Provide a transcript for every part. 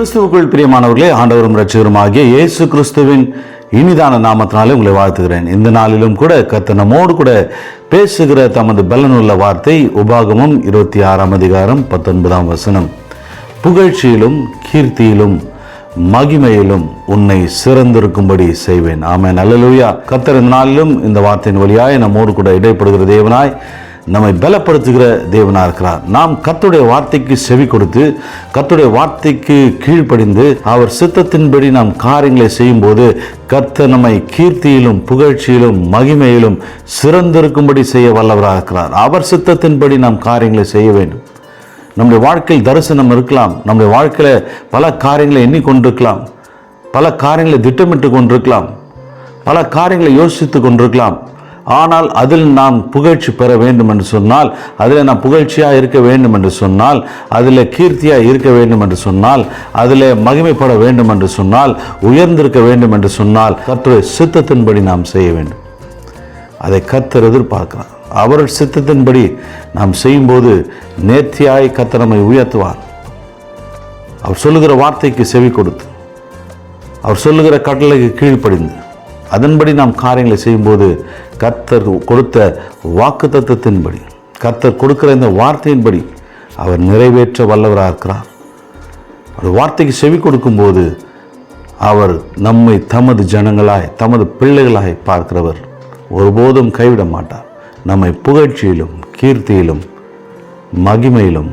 கிறிஸ்துவுக்குள் பிரியமானவர்களே, ஆண்டவரும் இரட்சகருமாகிய இயேசு கிறிஸ்துவின் இனிதான நாமத்தினாலே உங்களை வாழ்த்துகிறேன். இந்த நாளிலும் கூட கர்த்தர் நம்மோடு கூட பேசுகிற தமது பலனுள்ள வார்த்தை உபாகமம் 26ஆம் அதிகாரம் 19ஆம் வசனம். புகழ்ச்சியிலும் கீர்த்தியிலும் மகிமையிலும் உன்னை சிறந்திருக்கும்படி செய்வேன். ஆமென், அல்லேலூயா. கர்த்தர் இந்த நாளிலும் இந்த வார்த்தையின் வழியாய் நம்மோடு கூட இடைப்படுகிற தேவனாய், நம்மை பலப்படுத்துகிற தேவனாக இருக்கிறார். நாம் கர்த்தருடைய வார்த்தைக்கு செவி கொடுத்து கர்த்தருடைய வார்த்தைக்கு கீழ்ப்படிந்து அவர் சித்தத்தின்படி நாம் காரியங்களை செய்யும் போது கர்த்தர் நம்மை கீர்த்தியிலும் புகழ்ச்சியிலும் மகிமையிலும் சிறந்திருக்கும்படி செய்ய வல்லவராக இருக்கிறார். அவர் சித்தத்தின்படி நாம் காரியங்களை செய்ய வேண்டும். நம்முடைய வாழ்க்கையில் தரிசனம் இருக்கலாம், நம்முடைய வாழ்க்கையில் பல காரியங்களை எண்ணிக்கொண்டிருக்கலாம், பல காரியங்களை திட்டமிட்டு கொண்டிருக்கலாம், பல காரியங்களை யோசித்து கொண்டிருக்கலாம். ஆனால் அதில் நாம் புகழ்ச்சி பெற வேண்டும் என்று சொன்னால், அதில் நாம் புகழ்ச்சியாக இருக்க வேண்டும் என்று சொன்னால், அதில் கீர்த்தியாக இருக்க வேண்டும் என்று சொன்னால், அதில் மகிமைப்பட வேண்டும் என்று சொன்னால், உயர்ந்திருக்க வேண்டும் என்று சொன்னால் கர்த்தருடைய சித்தத்தின்படி நாம் செய்ய வேண்டும். அதை கர்த்தர் எதிர்பார்க்கிறார். அவர் சித்தத்தின்படி நாம் செய்யும்போது நேர்த்தியாய் கர்த்தர் நம்மை உயர்த்துவார். அவர் சொல்லுகிற வார்த்தைக்கு செவி கொடுத்து, அவர் சொல்லுகிற கட்டளைக்கு கீழ்ப்படிந்து அதன்படி நாம் காரியங்களை செய்யும்போது கர்த்தர் கொடுத்த வாக்கு தத்தத்தின்படி, கர்த்தர் கொடுக்கிற இந்த வார்த்தையின்படி அவர் நிறைவேற்ற வல்லவராக இருக்கிறார். அவர் வார்த்தைக்கு செவி கொடுக்கும்போது அவர் நம்மை தமது ஜனங்களாய், தமது பிள்ளைகளாய் பார்க்கிறவர். ஒருபோதும் கைவிட மாட்டார். நம்மை புகழ்ச்சியிலும் கீர்த்தியிலும் மகிமையிலும்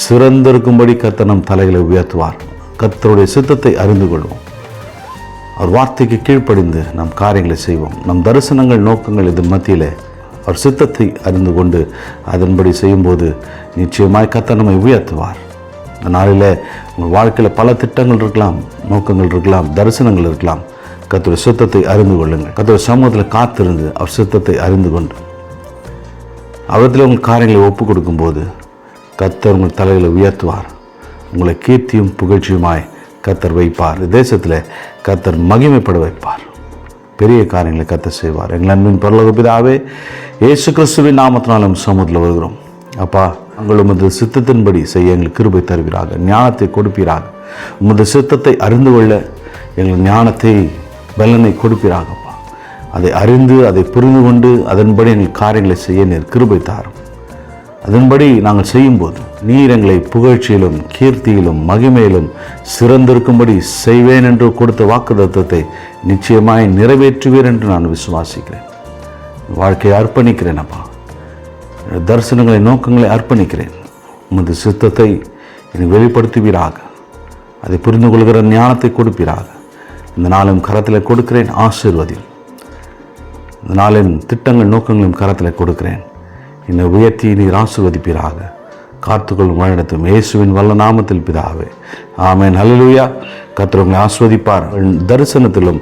சிறந்திருக்கும்படி கர்த்தர் நம் தலைகளை உயர்த்துவார். கர்த்தருடைய சித்தத்தை அறிந்து கொள்வோம். அவர் வார்த்தைக்கு கீழ்ப்படிந்து நாம் காரியங்களை செய்வோம். நம் தரிசனங்கள், நோக்கங்கள் இதன் மத்தியில் அவர் சித்தத்தை அறிந்து கொண்டு அதன்படி செய்யும்போது நிச்சயமாய் கர்த்தர் நம்மை உயர்த்துவார். இந்த நாளில் உங்கள் வாழ்க்கையில் பல திட்டங்கள் இருக்கலாம், நோக்கங்கள் இருக்கலாம், தரிசனங்கள் இருக்கலாம். கர்த்தருடைய சித்தத்தை அறிந்து கொள்ளுங்கள். கர்த்தருடைய சமூகத்தில் காத்திருந்து அவர் சித்தத்தை அறிந்து கொண்டு அவரத்தில் உங்கள் காரியங்களை ஒப்பு கொடுக்கும்போது கர்த்தர் உங்கள் தலைகளை உயர்த்துவார். உங்களை கீர்த்தியும் புகழ்ச்சியுமாய் கர்த்தர் வைப்பார். தேசத்தில் கர்த்தர் மகிமைப்பட வைப்பார். பெரிய காரியங்களை கர்த்தர் செய்வார். எங்கள் அன்பின் பரலோக பிதாவே, இயேசு கிறிஸ்துவின் நாமத்தினாலும் சமூகத்தில் வருகிறோம். அப்பா, உங்கள் உமது சித்தத்தின்படி செய்ய எங்களுக்கு கிருபை தருவீராக, ஞானத்தை கொடுப்பீராக. உமது சித்தத்தை அறிந்து கொள்ள எங்கள் ஞானத்தை, பலனை கொடுப்பீராகப்பா. அதை அறிந்து அதை புரிந்து கொண்டு அதன்படி எங்கள் காரியங்களை செய்ய நீர் கிருபை தாரும். அதன்படி நாங்கள் செய்யும்போது நீர் எங்களை புகழ்ச்சியிலும் கீர்த்தியிலும் மகிமையிலும் சிறந்திருக்கும்படி செய்வேன் என்று கொடுத்த வாக்குத்தத்தத்தை நிச்சயமாய் நிறைவேற்றுவீர் என்று நான் விசுவாசிக்கிறேன். வாழ்க்கையை அர்ப்பணிக்கிறேன் அப்பா. தரிசனங்களை, நோக்கங்களை அர்ப்பணிக்கிறேன். உமது சித்தத்தை எனக்கு வெளிப்படுத்துவீராக. அதை புரிந்து கொள்கிற ஞானத்தை கொடுப்பீராக. இந்த நாளும் கரத்தில் கொடுக்கிறேன். ஆசீர்வதியும். இந்த நாளின் திட்டங்கள், நோக்கங்களும் கரத்தில் கொடுக்கிறேன். என்னை உயர்த்தி நீர் ஆசீர்வதிப்பீராக. காத்துக்கொள்ளும் வழிநடத்தும் இயேசுவின் வல்ல நாமத்தில் பிதாவே, ஆமென், அல்லேலூயா. கர்த்தர் உங்களை ஆசீர்வதிப்பார். தரிசனத்திலும்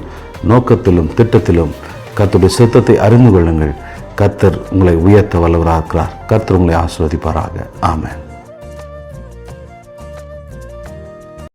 நோக்கத்திலும் திட்டத்திலும் கர்த்தருடைய சித்தத்தை அறிந்து கொள்ளுங்கள். கர்த்தர் உங்களை உயர்த்த வல்லவராக இருக்கிறார். கர்த்தர் உங்களை ஆசீர்வதிப்பாராக. ஆமென்.